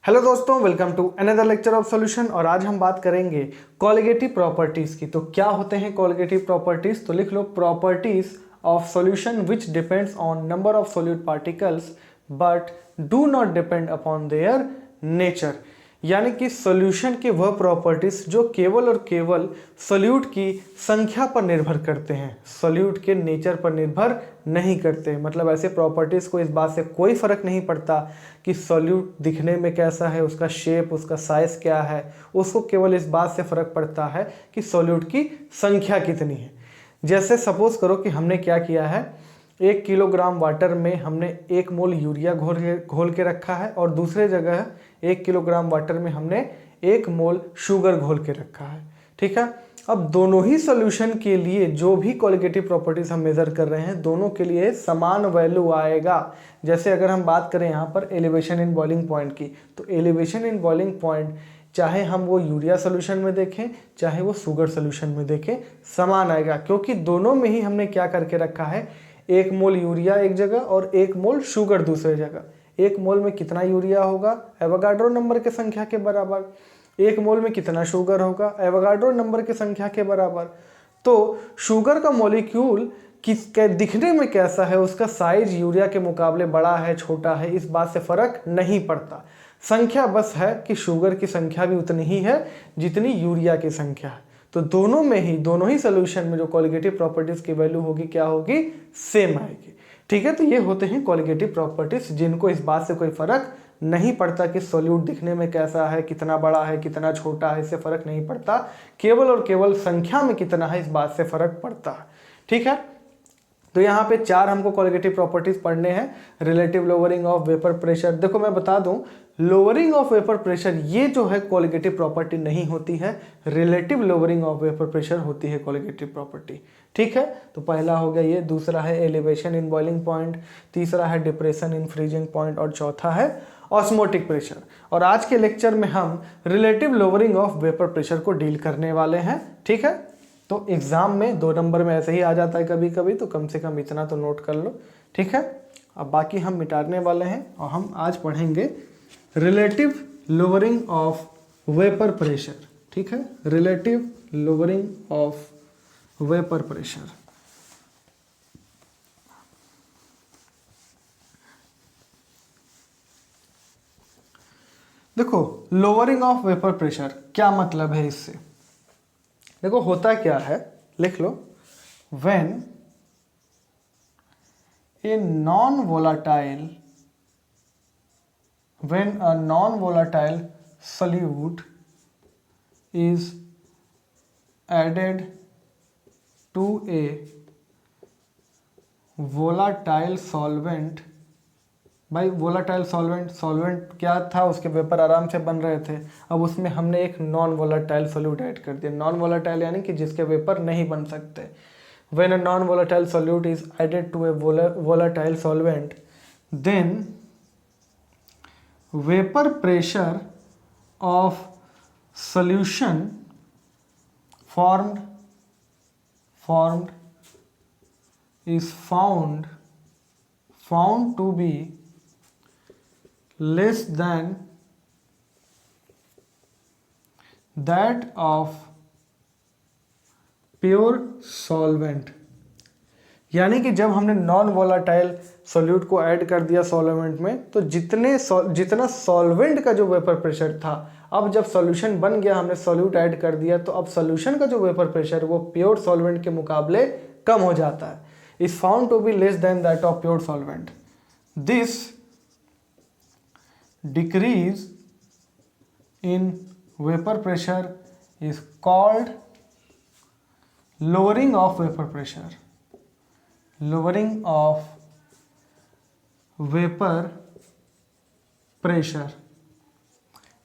Hello दोस्तों, welcome to another lecture of solution. और आज हम बात करेंगे कॉलिगेटिव प्रॉपर्टीज की। तो क्या होते हैं कॉलिगेटिव प्रॉपर्टीज? तो लिख लो, properties of solution which depends on number of solute particles but do not depend upon their nature. यानी कि सॉल्यूशन के वह प्रॉपर्टीज जो केवल और केवल सोल्यूट की संख्या पर निर्भर करते हैं, सोल्यूट के नेचर पर निर्भर नहीं करते। मतलब ऐसे प्रॉपर्टीज को इस बात से कोई फर्क नहीं पड़ता कि सोल्यूट दिखने में कैसा है, उसका शेप, उसका साइज क्या है, उसको केवल इस बात से फर्क पड़ता है कि सोल्यूट की संख्या कितनी है। जैसे सपोज करो कि हमने क्या किया है, 1 किलोग्राम वाटर में हमने 1 मोल यूरिया घोल के रखा है और दूसरे जगह 1 किलोग्राम वाटर में हमने 1 मोल शुगर घोल के रखा है। ठीक है, अब दोनों ही सॉल्यूशन के लिए जो भी क्वालिटेटिव प्रॉपर्टीज हम मेजर कर रहे हैं, दोनों के लिए समान वैल्यू आएगा। जैसे अगर हम बात करें यहाँ पर एलिवेशन इन बॉइलिंग पॉइंट की, तो एलिवेशन इन बॉइलिंग पॉइंट चाहे हम वो यूरिया सोल्यूशन में देखें चाहे वो शुगर सोल्यूशन में देखें, समान आएगा। क्योंकि दोनों में ही हमने क्या करके रखा है, 1 मोल यूरिया एक जगह और 1 मोल शुगर दूसरे जगह। 1 मोल में कितना यूरिया होगा? एवोगाड्रो नंबर के संख्या के बराबर। 1 मोल में कितना शुगर होगा? एवोगाड्रो नंबर की संख्या के बराबर। तो शुगर का मॉलिक्यूल दिखने में कैसा है, उसका साइज यूरिया के मुकाबले बड़ा है छोटा है, इस बात से फर्क नहीं पड़ता। संख्या बस है कि शुगर की संख्या भी उतनी ही है जितनी यूरिया की संख्या है। तो दोनों ही सोल्यूशन में जो कॉलिगेटिव प्रॉपर्टीज की वैल्यू होगी क्या होगी? सेम आएगी। ठीक है, तो ये होते हैं कॉलिगेटिव प्रॉपर्टीज जिनको इस बात से कोई फर्क नहीं पड़ता कि सोल्यूट दिखने में कैसा है, कितना बड़ा है, कितना छोटा है, इससे फर्क नहीं पड़ता। केवल और केवल संख्या में कितना है, इस बात से फर्क पड़ता है। ठीक है, तो यहाँ पे 4 हमको क्वालिटेटिव प्रॉपर्टीज पढ़ने हैं। Relative lowering of vapour pressure, देखो मैं बता दूं, लोअरिंग ऑफ वेपर प्रेशर ये जो है क्वालिटेटिव प्रॉपर्टी नहीं होती है, relative lowering of vapour pressure होती है क्वालिटेटिव प्रॉपर्टी। ठीक है, तो पहला हो गया ये, दूसरा है एलिवेशन इन बॉइलिंग पॉइंट, तीसरा है डिप्रेशन इन फ्रीजिंग पॉइंट और चौथा है ऑस्मोटिक प्रेशर। और आज के लेक्चर में हम relative lowering of vapour pressure को डील करने वाले हैं। ठीक है, तो एग्जाम में 2 नंबर में ऐसे ही आ जाता है कभी कभी, तो कम से कम इतना तो नोट कर लो। ठीक है, अब बाकी हम मिटाने वाले हैं और हम आज पढ़ेंगे relative lowering of vapour pressure. ठीक है, relative lowering of vapour pressure. देखो, लोअरिंग ऑफ वेपर प्रेशर क्या मतलब है इससे? देखो होता क्या है, लिख लो, when a non-volatile solute is added to a volatile solvent। भाई वोलाटाइल सॉल्वेंट क्या था? उसके वेपर आराम से बन रहे थे। अब उसमें हमने एक नॉन वोलाटाइल सोल्यूट ऐड कर दिया। नॉन वोलाटाइल यानी कि जिसके वेपर नहीं बन सकते। When a non-volatile solute is added to a volatile solvent, then vapor pressure of solution formed is found to be less than that of pure solvent. यानी कि जब हमने नॉन वोलाटाइल सोल्यूट को ऐड कर दिया सॉल्वेंट में, तो जितना सॉल्वेंट का जो वेपर प्रेशर था, अब जब सॉल्यूशन बन गया, हमने सॉल्यूट ऐड कर दिया, तो अब सॉल्यूशन का जो वेपर प्रेशर वो प्योर सॉल्वेंट के मुकाबले कम हो जाता है। Is found to be less than that of pure solvent. This decrease in vapour pressure is called lowering of vapor pressure। lowering of vapor pressure।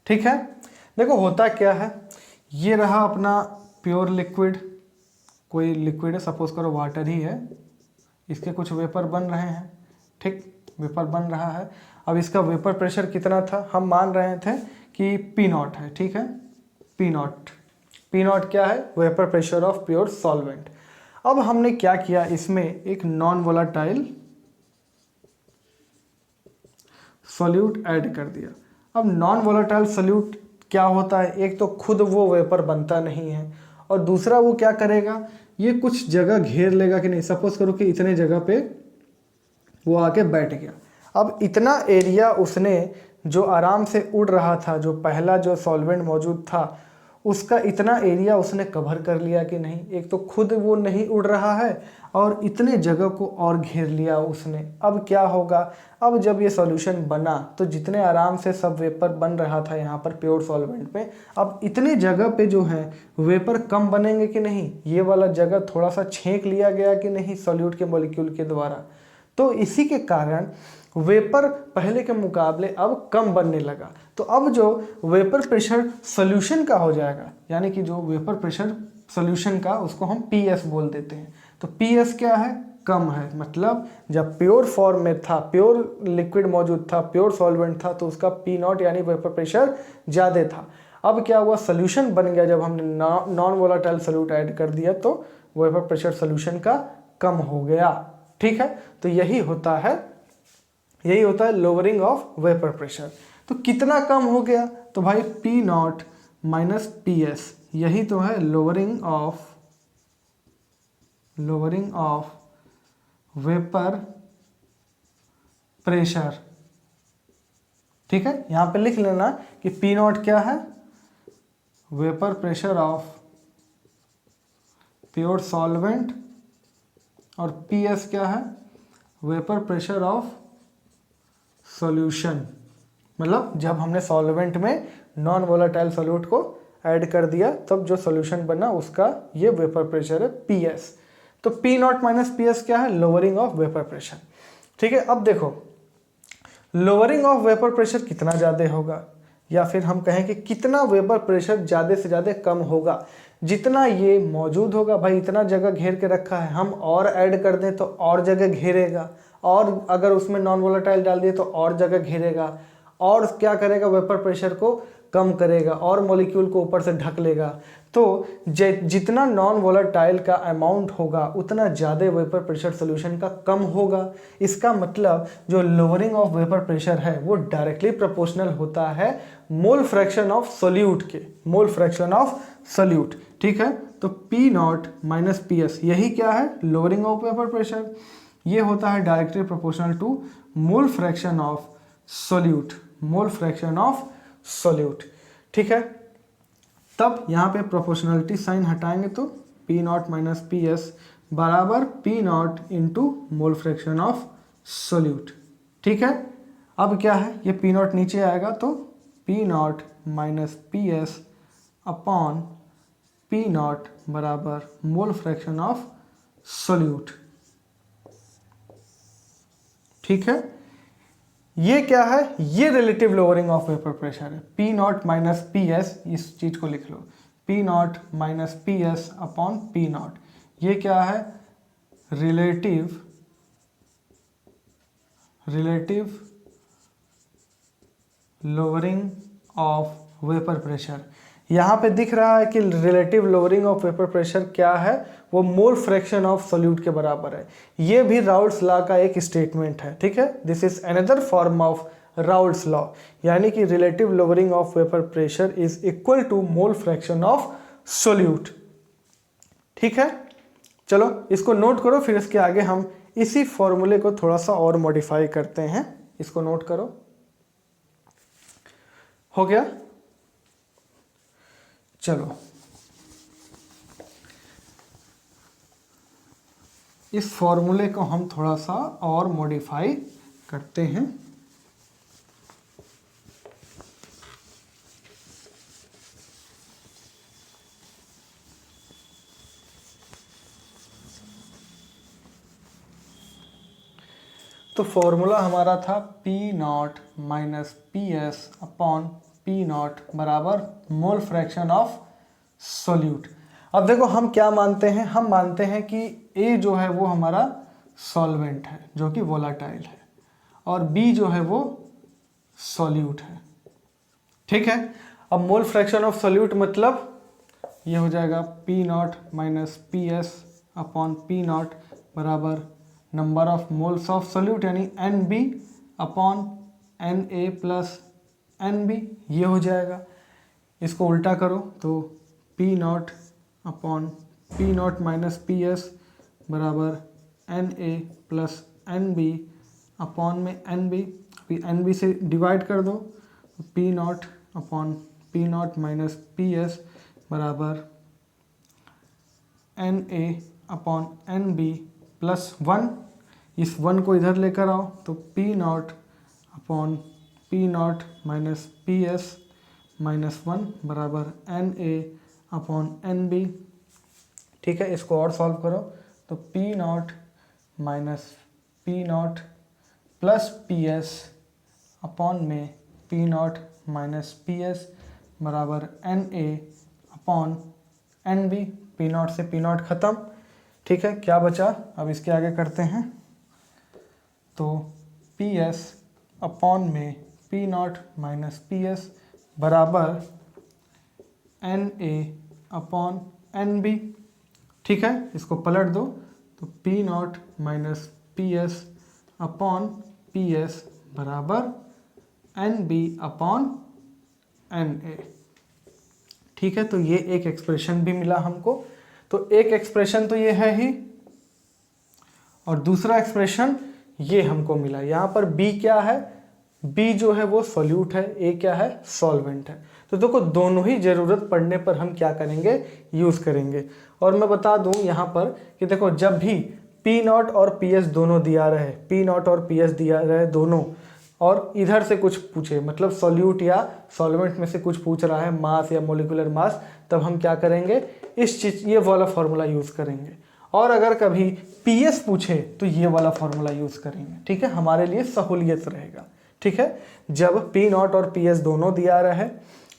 ठीक है, देखो होता क्या है, ये रहा अपना प्योर लिक्विड, कोई लिक्विड है, सपोज करो वाटर ही है, इसके कुछ वेपर बन रहे हैं। ठीक, वेपर बन रहा है। अब इसका वेपर प्रेशर कितना था? हम मान रहे थे कि P0 है। ठीक है, P0 क्या है? Vapour pressure of pure solvent. अब हमने क्या किया, इसमें एक नॉन वोलाटाइल सॉल्यूट ऐड कर दिया। अब नॉन वोलेटाइल सॉल्यूट क्या होता है, एक तो खुद वो वेपर बनता नहीं है और दूसरा वो क्या करेगा, ये कुछ जगह घेर लेगा कि नहीं। सपोज करो कि इतने जगह पे वो आके बैठ गया, अब इतना एरिया उसने जो आराम से उड़ रहा था, जो पहला जो सॉल्वेंट मौजूद था उसका इतना एरिया उसने कवर कर लिया कि नहीं। एक तो खुद वो नहीं उड़ रहा है और इतने जगह को और घेर लिया उसने। अब क्या होगा, अब जब ये सॉल्यूशन बना तो जितने आराम से सब वेपर बन रहा था यहाँ पर प्योर सॉल्वेंट में, अब इतने जगह पे जो है वेपर कम बनेंगे कि नहीं, ये वाला जगह थोड़ा सा छेंक लिया गया कि नहीं सॉल्यूट के मॉलिक्यूल के द्वारा। तो इसी के कारण वेपर पहले के मुकाबले अब कम बनने लगा। तो अब जो वेपर प्रेशर सॉल्यूशन का हो जाएगा, यानी कि जो वेपर प्रेशर सॉल्यूशन का उसको हम पीएस बोल देते हैं। तो पीएस क्या है, कम है। मतलब जब प्योर फॉर्म में था, प्योर लिक्विड मौजूद था, प्योर सॉल्वेंट था, तो उसका पी नॉट यानी वेपर प्रेशर ज़्यादा था। अब क्या हुआ, सॉल्यूशन बन गया, जब हमने नॉन वोलेटाइल सॉल्यूट ऐड कर दिया तो वेपर प्रेशर सॉल्यूशन का कम हो गया। ठीक है, तो यही होता है लोअरिंग ऑफ वेपर प्रेशर। तो कितना कम हो गया, तो भाई P naught minus P S, यही तो है लोअरिंग ऑफ वेपर प्रेशर। ठीक है, यहां पे लिख लेना कि पी नॉट क्या है, vapour pressure of pure solvent, और पी एस क्या है, वेपर प्रेशर ऑफ सॉल्यूशन। मतलब जब हमने सॉल्वेंट में नॉन वोलेटाइल सॉल्यूट को ऐड कर दिया तब जो सॉल्यूशन बना उसका ये वेपर प्रेशर है पी एस। तो P naught minus P S क्या है, लोअरिंग ऑफ वेपर प्रेशर। ठीक है, अब देखो लोअरिंग ऑफ वेपर प्रेशर कितना ज़्यादा होगा, या फिर हम कहें कि कितना वेपर प्रेशर ज़्यादा से ज़्यादा कम होगा। जितना ये मौजूद होगा, भाई इतना जगह घेर के रखा है, हम और ऐड कर दें तो और जगह घेरेगा, और अगर उसमें नॉन वोलेटाइल डाल दिए तो और जगह घेरेगा, और क्या करेगा, वेपर प्रेशर को कम करेगा और मॉलिक्यूल को ऊपर से ढक लेगा। तो जितना नॉन वोलेटाइल का अमाउंट होगा उतना ज़्यादा वेपर प्रेशर सॉल्यूशन का कम होगा। इसका मतलब जो लोअरिंग ऑफ वेपर प्रेशर है वो डायरेक्टली प्रोपोर्शनल होता है मोल फ्रैक्शन ऑफ सोल्यूट के, मोल फ्रैक्शन ऑफ सोल्यूट। ठीक है, तो P naught minus P S यही क्या है, लोअरिंग ऑफ वेपर प्रेशर। ये होता है directly proportional to mole fraction of solute, mole fraction of solute. ठीक है, तब यहाँ पे प्रोपोर्शनलिटी साइन हटाएंगे तो P naught minus P S बराबर P naught into mole fraction of solute. ठीक है, अब क्या है, ये पी नॉट नीचे आएगा तो P naught minus P S upon P naught बराबर मोल फ्रैक्शन ऑफ सोल्यूट। ठीक है, ये क्या है, ये relative lowering of vapour pressure है। P naught minus P S, इस चीज को लिख लो, P naught minus P S upon P naught, ये क्या है, relative lowering of vapour pressure. यहाँ पे दिख रहा है कि relative lowering of vapour pressure क्या है, वो मोल फ्रैक्शन ऑफ सोल्यूट के बराबर है। ये भी राउल्ट्स लॉ का एक स्टेटमेंट है। ठीक है, this is another form of Raoult's law, यानी कि relative lowering of vapour pressure is equal to mole fraction of solute. ठीक है, चलो इसको नोट करो, फिर इसके आगे हम इसी फॉर्मूले को थोड़ा सा और मॉडिफाई करते हैं। इसको नोट करो, हो गया। चलो इस फॉर्मूले को हम थोड़ा सा और मॉडिफाई करते हैं। तो फॉर्मूला हमारा था P naught minus P S upon P naught बराबर मोल फ्रैक्शन ऑफ सोल्यूट। अब देखो हम क्या मानते हैं, हम मानते हैं कि ए जो है वो हमारा सॉल्वेंट है जो कि वोलाटाइल है, और बी जो है वो सॉल्यूट है। ठीक है, अब मोल फ्रैक्शन ऑफ सोल्यूट मतलब ये हो जाएगा P naught minus P S upon P naught बराबर number of moles of solute यानी N B upon N A plus NB ये हो जाएगा। इसको उल्टा करो तो P0 upon P0 minus PS बराबर Na प्लस NB अपॉन में NB, NB से डिवाइड कर दो, P0 upon P0 minus PS बराबर Na अपॉन NB प्लस 1, इस 1 को इधर लेकर आओ तो P0 upon P0 minus PS minus 1 बराबर Na अपॉन NB। ठीक है, इसको और सॉल्व करो तो P0 minus P0 plus PS upon में P0 माइनस PS बराबर Na अपॉन NB। P0 से P0 ख़त्म। ठीक है, क्या बचा, अब इसके आगे करते हैं तो PS अपॉन में P0 माइनस PS बराबर Na अपॉन NB। ठीक है, इसको पलट दो तो P0 minus PS upon PS बराबर NB अपॉन Na। ठीक है, तो ये एक एक्सप्रेशन भी मिला हमको। तो एक एक्सप्रेशन तो ये है ही, और दूसरा एक्सप्रेशन ये हमको मिला। यहाँ पर B क्या है, B जो है वो सॉल्यूट है, A क्या है, सॉल्वेंट है। तो देखो दोनों ही ज़रूरत पड़ने पर हम क्या करेंगे, यूज़ करेंगे। और मैं बता दूँ यहाँ पर कि देखो जब भी P0 और PS दोनों दिया रहे, P0 और PS दिया रहे दोनों, और इधर से कुछ पूछे, मतलब सॉल्यूट या सॉल्वेंट में से कुछ पूछ रहा है, मास या मोलिकुलर मास, तब हम क्या करेंगे, इस चीज़ ये वाला फार्मूला यूज़ करेंगे। और अगर कभी PS पूछे तो ये वाला फार्मूला यूज़ करेंगे। ठीक है, हमारे लिए सहूलियत रहेगा। ठीक है, जब P0 और PS दोनों दिया रहे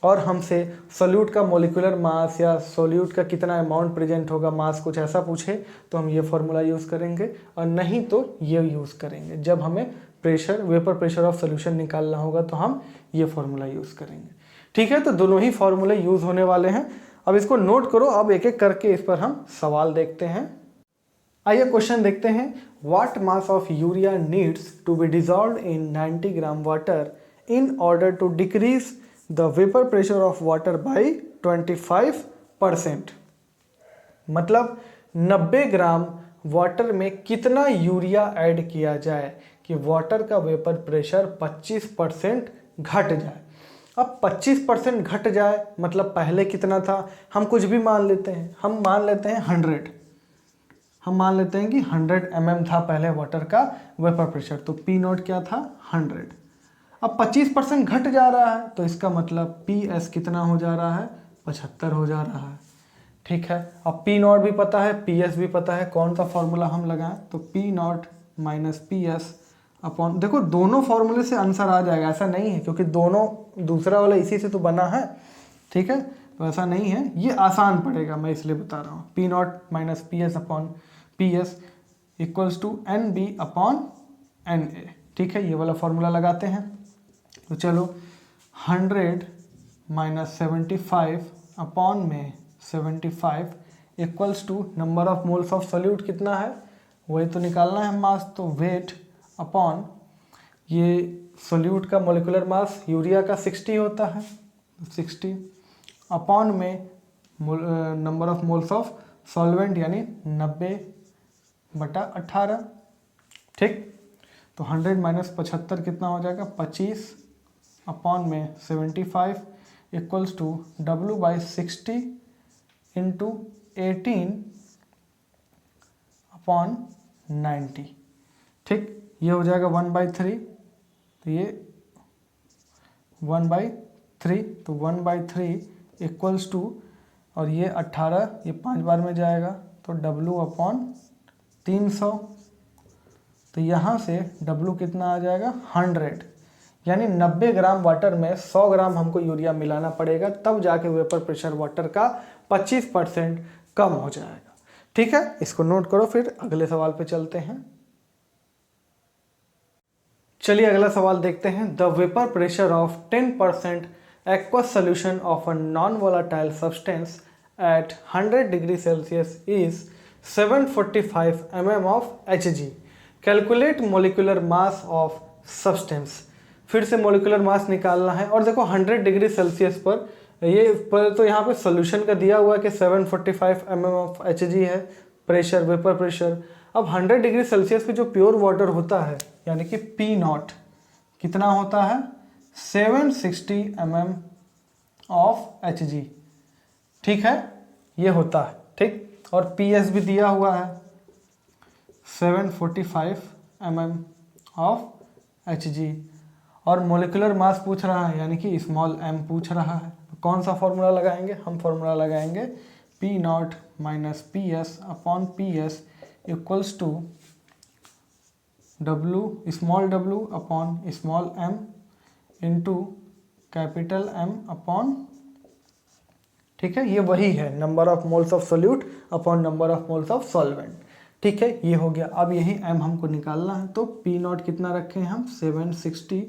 और हमसे सोल्यूट का मोलिकुलर मास या सोल्यूट का कितना अमाउंट प्रेजेंट होगा, मास कुछ ऐसा पूछे, तो हम ये फार्मूला यूज़ करेंगे, और नहीं तो ये यूज़ करेंगे। जब हमें pressure, vapour pressure of solution निकालना होगा तो हम ये फार्मूला यूज़ करेंगे। ठीक है, तो दोनों ही फार्मूले यूज़ होने वाले हैं। अब इसको नोट करो, अब एक एक करके इस पर हम सवाल देखते हैं। आइए क्वेश्चन देखते हैं। What mass of urea needs to be dissolved in 90 gram water in order to decrease the vapour pressure of water by 25%। मतलब 90 ग्राम वाटर में कितना यूरिया ऐड किया जाए कि वाटर का वेपर प्रेशर 25% घट जाए। अब 25% घट जाए मतलब पहले कितना था, हम कुछ भी मान लेते हैं। हम मान लेते हैं 100, हम मान लेते हैं कि 100 mm था पहले वाटर का वेपर प्रेशर, तो P0 क्या था, 100। अब 25% घट जा रहा है तो इसका मतलब PS कितना हो जा रहा है, 75 हो जा रहा है। ठीक है, अब P0 भी पता है, PS भी पता है, कौन सा फॉर्मूला हम लगाएं, तो P0 माइनस PS अपॉन, देखो दोनों फॉर्मूले से आंसर आ जाएगा, ऐसा नहीं है, क्योंकि दोनों दूसरा वाला इसी से तो बना है। ठीक है, तो ऐसा नहीं है, ये आसान पड़ेगा, मैं इसलिए बता रहा हूँ। P0 minus PS upon PS equals to NB upon Na। ठीक है, ये वाला फॉर्मूला लगाते हैं। तो चलो 100 माइनस 75 अपॉन में 75 equals to number of moles of solute कितना है, वही तो निकालना है मास, तो वेट अपॉन ये सोल्यूट का मोलिकुलर मास यूरिया का 60 होता है, 60 अपॉन में number of moles of solvent यानी 90/18। ठीक, तो 100 माइनस 75 कितना हो जाएगा, 25 अपॉन में 75 equals to W/60 into 18 upon 90। ठीक, ये हो जाएगा 1/3, तो ये 1/3, तो 1/3 इक्वल्स टू, और ये 18, ये 5 बार में जाएगा तो W अपॉन 300। तो यहाँ से W कितना आ जाएगा, 100, यानी 90 ग्राम वाटर में 100 ग्राम हमको यूरिया मिलाना पड़ेगा, तब जाके वेपर प्रेशर वाटर का 25% कम हो जाएगा। ठीक है, इसको नोट करो, फिर अगले सवाल पे चलते हैं। चलिए अगला सवाल देखते हैं। The vapour pressure of 10% aqueous solution of a non-volatile substance at 100 degree Celsius is 745 mm of Hg. Calculate molecular mass of substance. फिर से मोलिकुलर मास निकालना है। और देखो 100 डिग्री सेल्सियस पर ये तो यहाँ पे सोल्यूशन का दिया हुआ है कि 745 mm ऑफ Hg है प्रेशर, वेपर प्रेशर। अब 100 डिग्री सेल्सियस पे जो प्योर वाटर होता है यानी कि पी नॉट कितना होता है 760 mm ऑफ Hg, ठीक है, ये होता है, ठीक। और पीएस भी दिया हुआ है 745 mm ऑफ Hg। और मोलिकुलर मास पूछ रहा है यानी कि स्मॉल m पूछ रहा है। तो कौन सा फॉर्मूला लगाएंगे, हम फॉर्मूला लगाएंगे P naught minus P S upon P S equals to w upon small m into capital M upon, ठीक है, ये वही है number of moles of solute upon number of moles of solvent, ठीक है, ये हो गया। अब यही m हमको निकालना है, तो पी नॉट कितना रखे हैं हम 760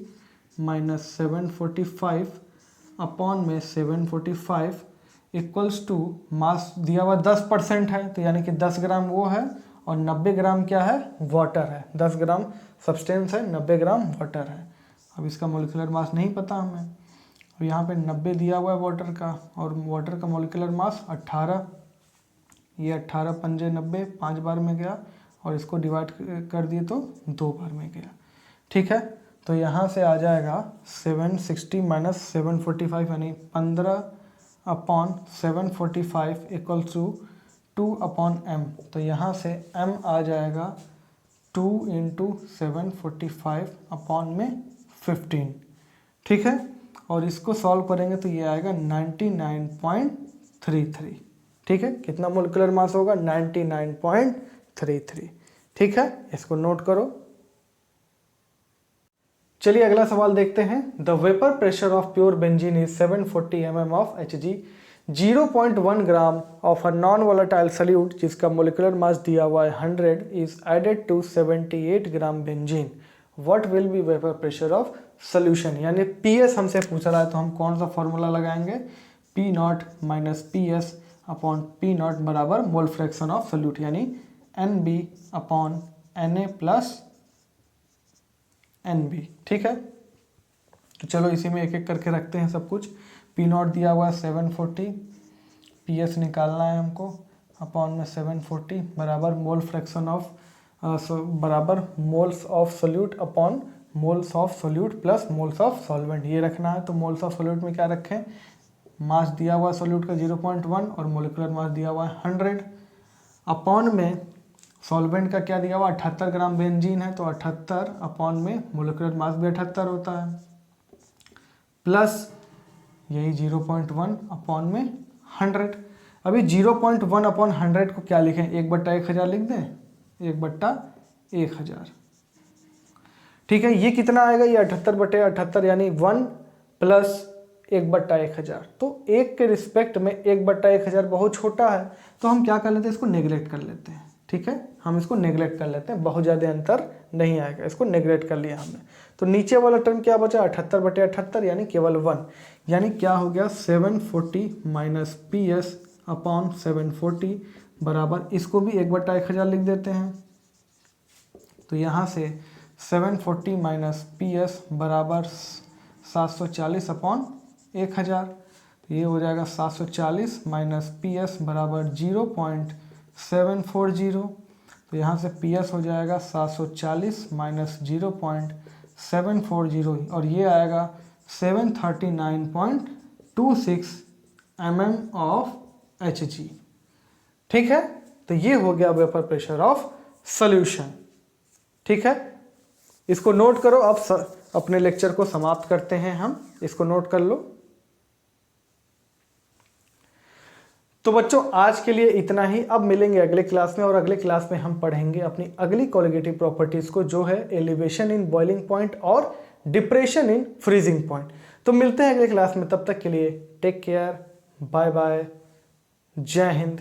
माइनस 745 अपॉन में 745 इक्वल्स टू मास दिया हुआ 10% है, तो यानी कि 10 ग्राम वो है और 90 ग्राम क्या है वाटर है। 10 ग्राम सब्सटेंस है, 90 ग्राम वाटर है। अब इसका मोलिकुलर मास नहीं पता हमें। अब यहाँ पे 90 दिया हुआ है वाटर का, और वाटर का मोलिकुलर मास 18, ये 18 पंजे 90, 5 बार में गया, और इसको डिवाइड कर दिए तो 2 बार में गया, ठीक है। तो यहाँ से आ जाएगा 760 माइनस 745 यानी 15 upon 745 equal to 2 upon m। तो यहाँ से m आ जाएगा 2 इंटू 745 अपॉन में 15, ठीक है। और इसको सॉल्व करेंगे तो ये आएगा 99.33, ठीक है। कितना मोलिकुलर मास होगा 99.33, ठीक है, इसको नोट करो। चलिए अगला सवाल देखते हैं। The vapour pressure of pure benzene is 740 mm of Hg, 0.1 gram of a non volatile solute जिसका मोलिकुलर मास दिया हुआ है 100 is added to 78 gram benzene, what will be vapour pressure of solution. यानी पीएस हमसे पूछ रहा है, तो हम कौन सा फॉर्मूला लगाएंगे, P naught minus P S upon P naught बराबर मोल फ्रैक्शन ऑफ सोल्यूट, यानी N B upon N A plus N B, ठीक है। तो चलो इसी में एक एक करके रखते हैं सब कुछ। पी नॉट दिया हुआ है 740, पी एस निकालना है हमको, अपॉन में 740 बराबर मोल फ्रैक्शन ऑफ बराबर moles of solute upon moles of solute plus moles of solvent, ये रखना है। तो मोल्स ऑफ सोल्यूट में क्या रखें, मास दिया हुआ सोल्यूट का 0.1 और मोलिकुलर मास दिया हुआ है 100, अपॉन में सॉल्वेंट का क्या दिया हुआ 78 ग्राम बेंजीन है, तो 78 अपॉन में मोलिकुलर मास भी 78 होता है, प्लस यही 0.1 अपॉन में 100। अभी 0.1 अपॉन 100 को क्या लिखें, 1/1000 लिख दें, 1/1000, ठीक है। ये कितना आएगा, ये 78/78 यानी 1 प्लस 1/1000। तो 1 के रिस्पेक्ट में 1/1000 बहुत छोटा है, तो हम क्या कर लेते हैं, इसको नेग्लेक्ट कर लेते हैं, ठीक है। हम इसको नेग्लेक्ट कर लेते हैं, बहुत ज़्यादा अंतर नहीं आएगा, इसको नेग्लेक्ट कर लिया हमने। तो नीचे वाला टर्म क्या बचा 78/78 यानी केवल 1, यानी क्या हो गया 740 माइनस पी एस अपॉन 740 बराबर, इसको भी 1/1000 लिख देते हैं। तो यहाँ से 740 माइनस पी एस बराबर 740 अपॉन 1000, तो ये हो जाएगा 740 माइनस पी एस बराबर 0.740। तो यहाँ से पी एस हो जाएगा 740 माइनस 0.740 और ये आएगा 739.26 mm ऑफ Hg, ठीक है। तो ये हो गया वेपर प्रेशर ऑफ सॉल्यूशन, ठीक है। इसको नोट करो। अब अपने लेक्चर को समाप्त करते हैं हम, इसको नोट कर लो। तो बच्चों आज के लिए इतना ही। अब मिलेंगे अगले क्लास में, और अगले क्लास में हम पढ़ेंगे अपनी अगली कोलिगेटिव प्रॉपर्टीज को, जो है एलिवेशन इन बॉइलिंग पॉइंट और डिप्रेशन इन फ्रीजिंग पॉइंट। तो मिलते हैं अगले क्लास में, तब तक के लिए टेक केयर, बाय बाय, जय हिंद।